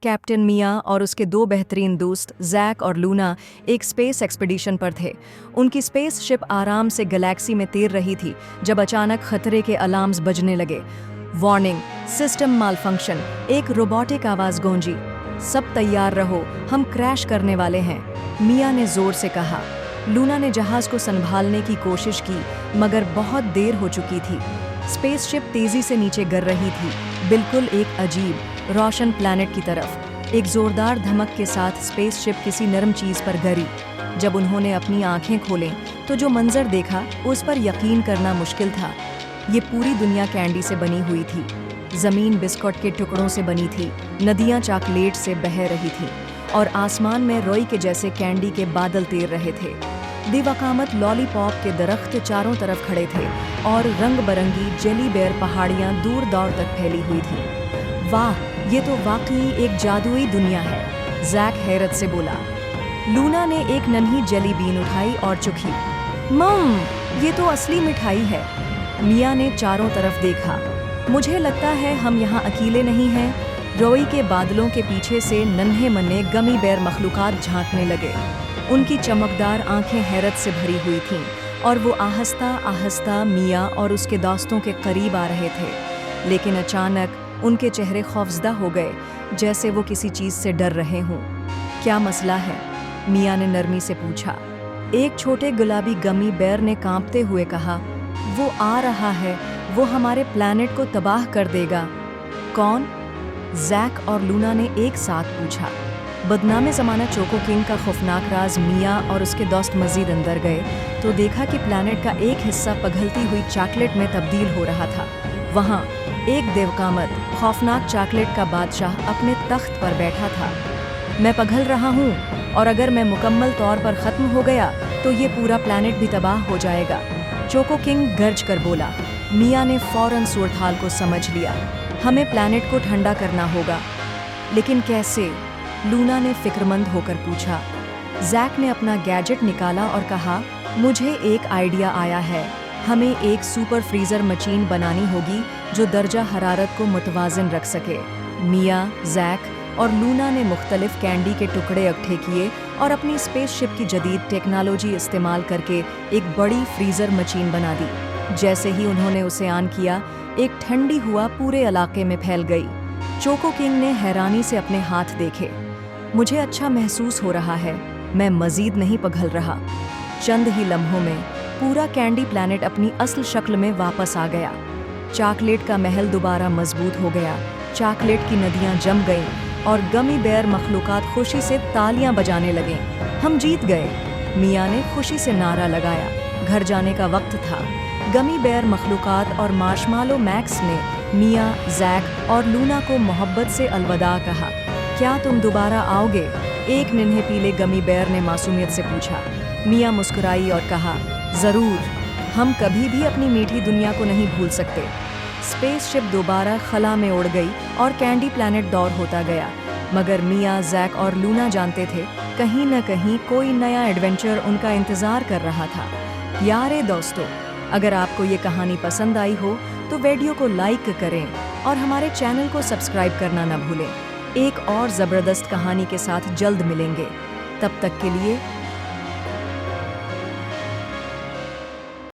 Captain मिया और उसके दो बेहतरीन दोस्त जैक और लूना एक स्पेस एक्सपीडिशन पर थे। उनकी स्पेस शिप आराम से गैलेक्सी में तैर रही थी जब अचानक खतरे के अलार्म्स बजने लगे। वार्निंग, सिस्टम मालफंक्शन, एक रोबोटिक आवाज गूंजी। सब तैयार रहो, हम क्रैश करने वाले हैं, मिया ने जोर से कहा। लूना ने जहाज को संभालने की कोशिश की, मगर बहुत देर हो चुकी थी। स्पेसशिप तेजी से नीचे गिर रही थी, बिल्कुल एक अजीब रोशन प्लैनेट की तरफ। एक जोरदार धमक के साथ स्पेसशिप किसी नरम चीज पर गिरी। जब उन्होंने अपनी आंखें खोलें तो जो मंजर देखा उस पर यकीन करना मुश्किल था। ये पूरी दुनिया कैंडी से बनी हुई थी। जमीन बिस्कुट के टुकड़ों से बनी थी, नदियां चॉकलेट से बह रही थीं और आसमान में रोई के जैसे कैंडी के बादल तैर रहे थे। दिवाकामत लॉलीपॉप के दरख्त चारों तरफ खड़े थे और रंग बरंगी जेली बेयर पहाड़ियां दूर दूर तक फैली हुई थीं। वाह, ये तो वाकई एक जादुई दुनिया है, जैक हैरत से बोला। लूना ने एक नन्ही जेली बीन उठाई और चुखी। मम, ये तो असली मिठाई है। मिया ने चारों तरफ देखा। मुझे लगता है हम यहाँ अकेले नहीं हैं। रोई के बादलों के पीछे से नन्हे मन्ने गमी बेर मखलूकात झांकने लगे। उनकी चमकदार आंखें हैरत से भरी हुई थीं और वो आहिस्ता आहिस्ता मिया और उसके दोस्तों के करीब आ रहे थे। लेकिन अचानक उनके चेहरे खौफजदा हो गए, जैसे वो किसी चीज़ से डर रहे हों। क्या मसला है? मिया ने नरमी से पूछा। एक छोटे गुलाबी गमी बेर ने कांपते हुए कहा, वो आ रहा है, वो हमारे प्लैनेट को तबाह कर देगा। कौन? जैक और लूना ने एक साथ पूछा। बदनामे ज़माना चोको किंग का खौफनाक राज। मिया और उसके दोस्त मजीद अंदर गए तो देखा कि प्लैनेट का एक हिस्सा पिघलती हुई चॉकलेट में तब्दील हो रहा था। वहाँ एक देवकामत, खौफनाक चॉकलेट का बादशाह, अपने तख्त पर बैठा था। मैं पिघल रहा हूँ और अगर मैं मुकम्मल तौर पर ख़त्म हो गया तो ये पूरा प्लैनेट भी तबाह हो जाएगा, चोको किंग गर्ज कर बोला। मिया ने फौरन सूरत हाल को समझ लिया। हमें प्लैनेट को ठंडा करना होगा। लेकिन कैसे? लूना ने फिक्रमंद होकर पूछा। जैक ने अपना गैजेट निकाला और कहा, मुझे एक आइडिया आया है। हमें एक सुपर फ्रीज़र मशीन बनानी होगी जो दर्जा हरारत को मुतवाज़िन रख सके। मिया, जैक और लूना ने मुख्तलिफ कैंडी के टुकड़े इकट्ठे किए और अपनी स्पेसशिप की जदीद टेक्नोलॉजी इस्तेमाल करके एक बड़ी फ्रीज़र मशीन बना दी। जैसे ही उन्होंने उसे ऑन किया, एक ठंडी हुआ पूरे इलाके में फैल गई। चोको किंग ने हैरानी से अपने हाथ देखे। मुझे अच्छा महसूस हो रहा है, मैं मजीद नहीं पिघल रहा। चंद ही लम्हों में पूरा कैंडी प्लैनेट अपनी असल शक्ल में वापस आ गया। चॉकलेट का महल दोबारा मजबूत हो गया, चॉकलेट की नदियां जम गईं और गमी बेयर मखलूकात खुशी से तालियां बजाने लगे। हम जीत गए, मिया ने खुशी से नारा लगाया। घर जाने का वक्त था। गमी बेयर मखलूकात और मार्शमालो मैक्स ने मिया, जैक और लूना को मोहब्बत से अलविदा कहा। क्या तुम दोबारा आओगे? एक नन्हे पीले गमी बेयर ने मासूमियत से पूछा। मिया मुस्कुराई और कहा, ज़रूर, हम कभी भी अपनी मीठी दुनिया को नहीं भूल सकते। स्पेसशिप दोबारा खला में उड़ गई और कैंडी प्लैनेट दौर होता गया। मगर मिया, जैक और लूना जानते थे, कहीं न कहीं कोई नया एडवेंचर उनका इंतज़ार कर रहा था। प्यारे दोस्तों, अगर आपको ये कहानी पसंद आई हो तो वीडियो को लाइक करें और हमारे चैनल को सब्सक्राइब करना न भूलें। एक और ज़बरदस्त कहानी के साथ जल्द मिलेंगे। तब तक के लिए